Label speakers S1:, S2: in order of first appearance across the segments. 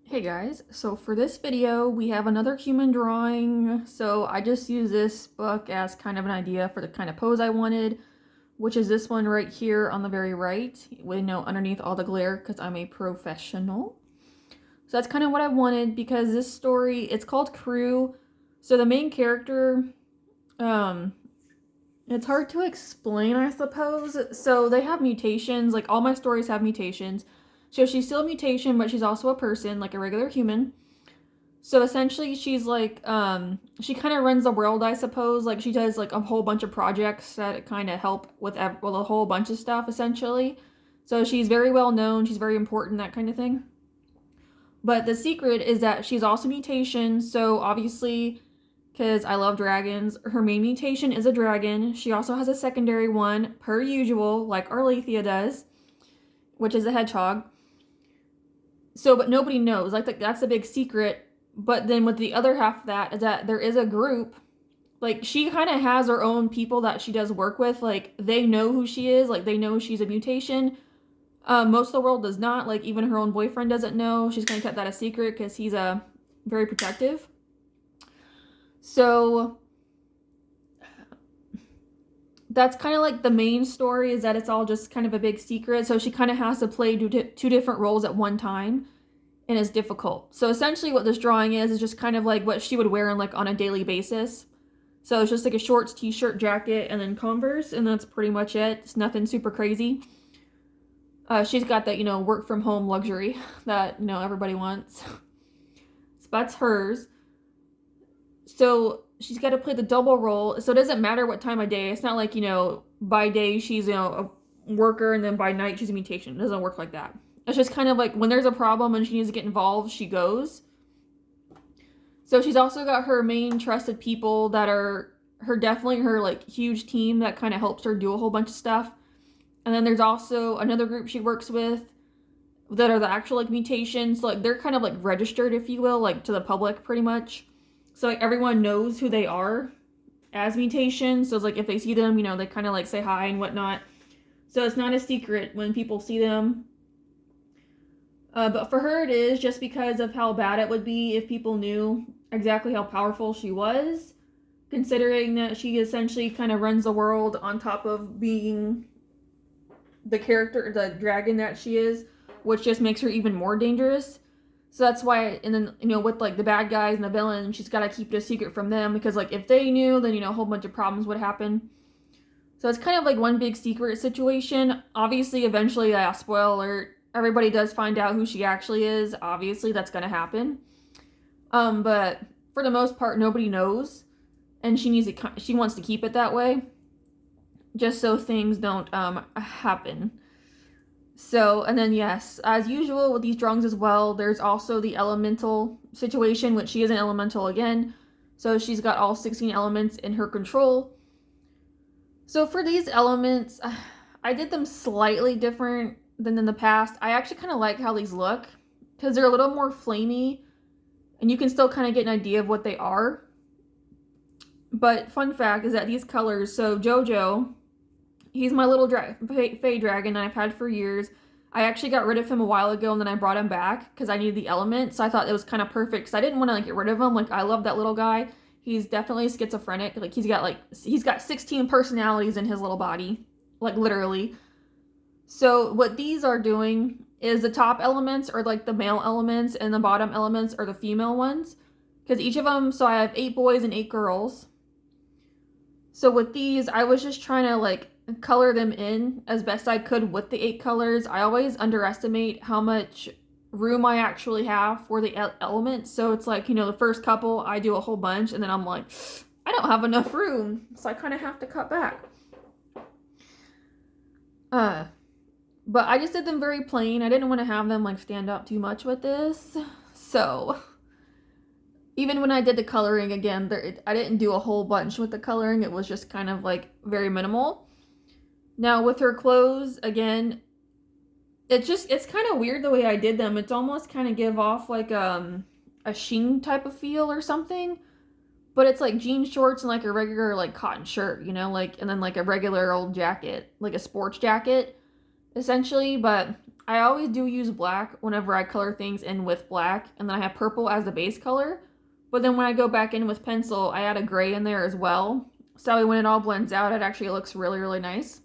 S1: Hey guys, so for this video we have another human drawing. So I just used this book as kind of an idea for the kind of pose I wanted, which is this one right here on the very right, with underneath all the glare because I'm a professional. So that's kind of what I wanted because this story, it's called Crew. So the main character, um, it's hard to explain, I suppose. So they have mutations, like all my stories have mutations. So she's still a mutation, but she's also a person, like a regular human. So essentially she's like, she kind of runs the world, I suppose. Like she does like a whole bunch of projects that kind of help with a whole bunch of stuff, essentially. So she's very well known, she's very important, that kind of thing. But the secret is that she's also mutation, so obviously, because I love dragons, her main mutation is a dragon. She also has a secondary one, per usual, like Arlethea does, which is a hedgehog. So, but nobody knows. Like, that's a big secret. But then with the other half of that is that there is a group. Like, she kind of has her own people that she does work with. Like, they know who she is. Like, they know she's a mutation. Most of the world does not. Like, even her own boyfriend doesn't know. She's going to keep that a secret because he's very protective. So that's kind of like the main story, is that it's all just kind of a big secret. So she kind of has to play two different roles at one time, and it's difficult. So essentially what this drawing is just kind of like what she would wear on a daily basis. So it's just like a shorts, t-shirt, jacket, and then Converse, and that's pretty much it. It's nothing super crazy. She's got that, work from home luxury that, everybody wants. So that's hers. So she's got to play the double role. So it doesn't matter what time of day. It's not like, by day she's, a worker and then by night she's a mutation. It doesn't work like that. It's just kind of like when there's a problem and she needs to get involved, she goes. So she's also got her main trusted people that are definitely her like huge team that kind of helps her do a whole bunch of stuff. And then there's also another group she works with that are the actual like mutations. Like they're kind of like registered, if you will, like to the public pretty much. So like everyone knows who they are as mutations. So it's like if they see them, they kind of like say hi and whatnot. So it's not a secret when people see them. But for her it is, just because of how bad it would be if people knew exactly how powerful she was, considering that she essentially kind of runs the world on top of being the character, the dragon that she is, which just makes her even more dangerous. So that's why, and then, with like the bad guys and the villains, she's got to keep it a secret from them, because like if they knew, then, a whole bunch of problems would happen. So it's kind of like one big secret situation. Obviously, eventually, spoiler alert, everybody does find out who she actually is. Obviously, that's going to happen. But for the most part, nobody knows, and she wants to keep it that way, just so things don't happen. So, and then yes, as usual with these drawings as well, there's also the elemental situation, which she is an elemental again. So she's got all 16 elements in her control. So for these elements, I did them slightly different than in the past. I actually kind of like how these look, because they're a little more flamey, and you can still kind of get an idea of what they are. But fun fact is that these colors, so Jojo, he's my little Fey dragon that I've had for years. I actually got rid of him a while ago, and then I brought him back because I needed the element. So I thought it was kind of perfect because I didn't want to get rid of him. Like, I love that little guy. He's definitely schizophrenic. Like, he's got 16 personalities in his little body, like literally. So what these are doing is the top elements are like the male elements, and the bottom elements are the female ones. Because each of them, so I have 8 boys and 8 girls. So with these, I was just trying to color them in as best I could with the 8 colors. I always underestimate how much room I actually have for the elements. So it's like, the first couple, I do a whole bunch, and then I'm like, I don't have enough room. So I kind of have to cut back. But I just did them very plain. I didn't want to have them stand out too much with this. So even when I did the coloring again, I didn't do a whole bunch with the coloring. It was just kind of very minimal. Now with her clothes, again, it's kind of weird the way I did them. It's almost kind of give off a sheen type of feel or something. But it's jean shorts and a regular cotton shirt, and then a regular old jacket, like a sports jacket, essentially. But I always do use black whenever I color things in with black, and then I have purple as the base color. But then when I go back in with pencil, I add a gray in there as well. So when it all blends out, it actually looks really, really nice.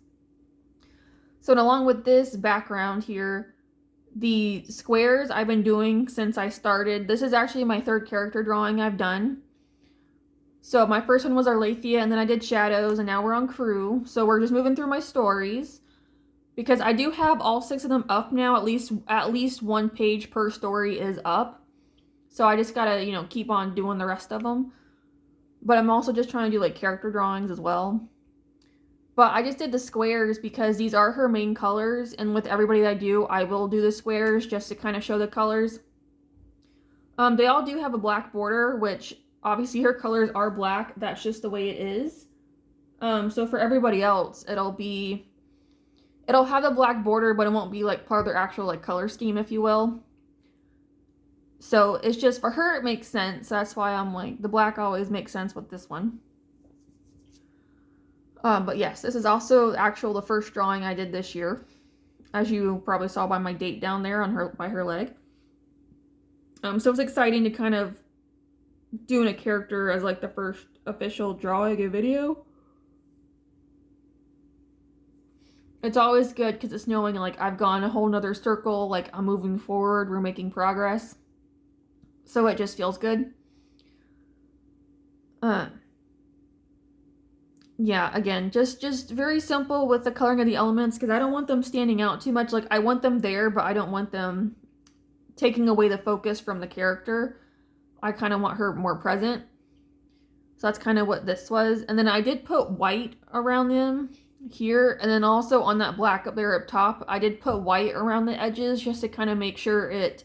S1: So along with this background here, the squares I've been doing since I started. This is actually my third character drawing I've done. So my first one was Arlathea, and then I did Shadows, and now we're on Crew. So we're just moving through my stories. Because I do have all 6 of them up now. At least 1 page per story is up. So I just gotta, you know, keep on doing the rest of them. But I'm also just trying to do like character drawings as well. But I just did the squares because these are her main colors. And with everybody that I do, I will do the squares just to kind of show the colors. They all do have a black border, which obviously her colors are black. That's just the way it is. So for everybody else, it'll have the black border, but it won't be like part of their actual like color scheme, if you will. So it's just, for her, it makes sense. That's why I'm like, the black always makes sense with this one. But yes, this is also the first drawing I did this year, as you probably saw by my date down there on by her leg. So it's exciting to kind of doing a character as like the first official drawing a video. It's always good because it's knowing like I've gone a whole nother circle, like I'm moving forward, we're making progress. So it just feels good. Yeah, again, just very simple with the coloring of the elements because I don't want them standing out too much. Like I want them there, but I don't want them taking away the focus from the character. I kind of want her more present. So that's kind of what this was. And then I did put white around them here, and then also on that black up there up top, I did put white around the edges just to kind of make sure it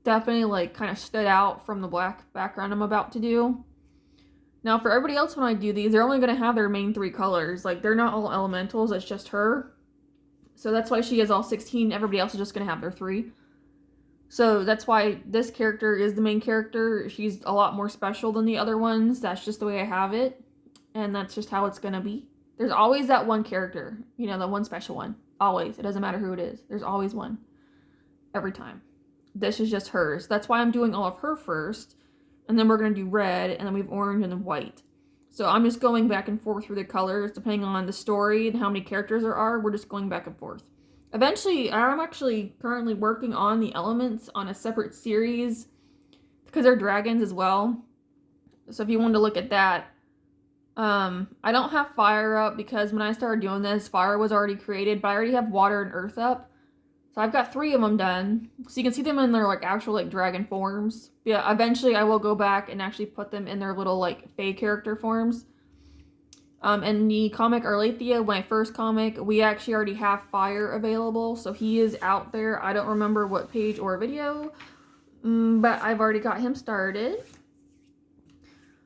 S1: definitely like kind of stood out from the black background I'm about to do. Now for everybody else, when I do these, they're only going to have their main 3 colors. Like they're not all elementals, it's just her. So that's why she has all 16. Everybody else is just going to have their 3. So that's why this character is the main character. She's a lot more special than the other ones. That's just the way I have it. And that's just how it's going to be. There's always that one character, you know, the one special one. Always. It doesn't matter who it is. There's always one. Every time. This is just hers. That's why I'm doing all of her first. And then we're going to do red, and then we have orange and then white. So I'm just going back and forth through the colors, depending on the story and how many characters there are. We're just going back and forth. Eventually, I'm actually currently working on the elements on a separate series, because they're dragons as well. So if you wanted to look at that, I don't have fire up because when I started doing this, fire was already created, but I already have water and earth up. So I've got 3 of them done. So you can see them in their like actual like dragon forms. Yeah, eventually I will go back and actually put them in their little like fae character forms. In the comic Arlathea, my first comic, we actually already have fire available. So he is out there. I don't remember what page or video, but I've already got him started.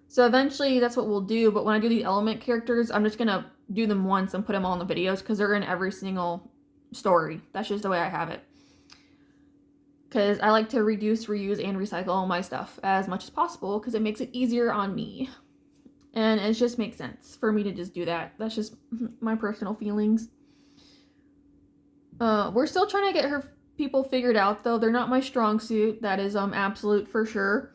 S1: So eventually that's what we'll do. But when I do the element characters, I'm just going to do them once and put them all in the videos because they're in every single story. That's just the way I have it. Because I like to reduce, reuse, and recycle all my stuff as much as possible because it makes it easier on me. And it just makes sense for me to just do that. That's just my personal feelings. We're still trying to get her people figured out, though. They're not my strong suit. That is absolute for sure.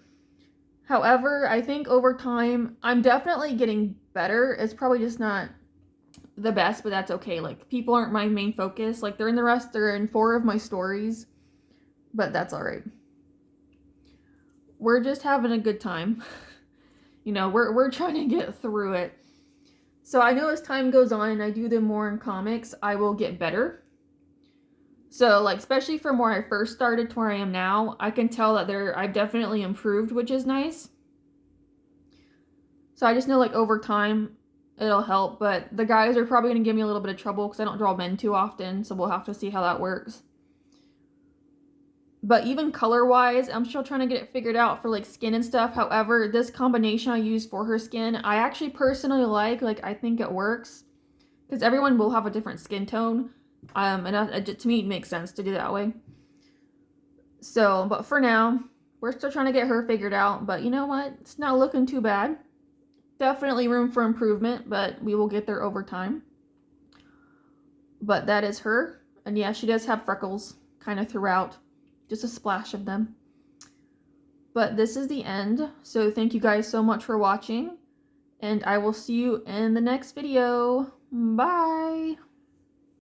S1: However, I think over time, I'm definitely getting better. It's probably just not the best, but that's okay. Like, people aren't my main focus. Like, they're in 4 of my stories. But that's alright. We're just having a good time. You know, we're trying to get through it. So I know as time goes on and I do them more in comics, I will get better. So, like, especially from where I first started to where I am now, I can tell that I've definitely improved, which is nice. So I just know, like, over time, it'll help. But the guys are probably going to give me a little bit of trouble because I don't draw men too often. So we'll have to see how that works. But even color-wise, I'm still trying to get it figured out for, like, skin and stuff. However, this combination I use for her skin, I actually personally like. Like, I think it works. Because everyone will have a different skin tone. And to me, it makes sense to do that way. So, but for now, we're still trying to get her figured out. But you know what? It's not looking too bad. Definitely room for improvement, but we will get there over time. But that is her. And yeah, she does have freckles. kind of throughout, just a splash of them. But this is the end, so thank you guys so much for watching, and I will see you in the next video. Bye!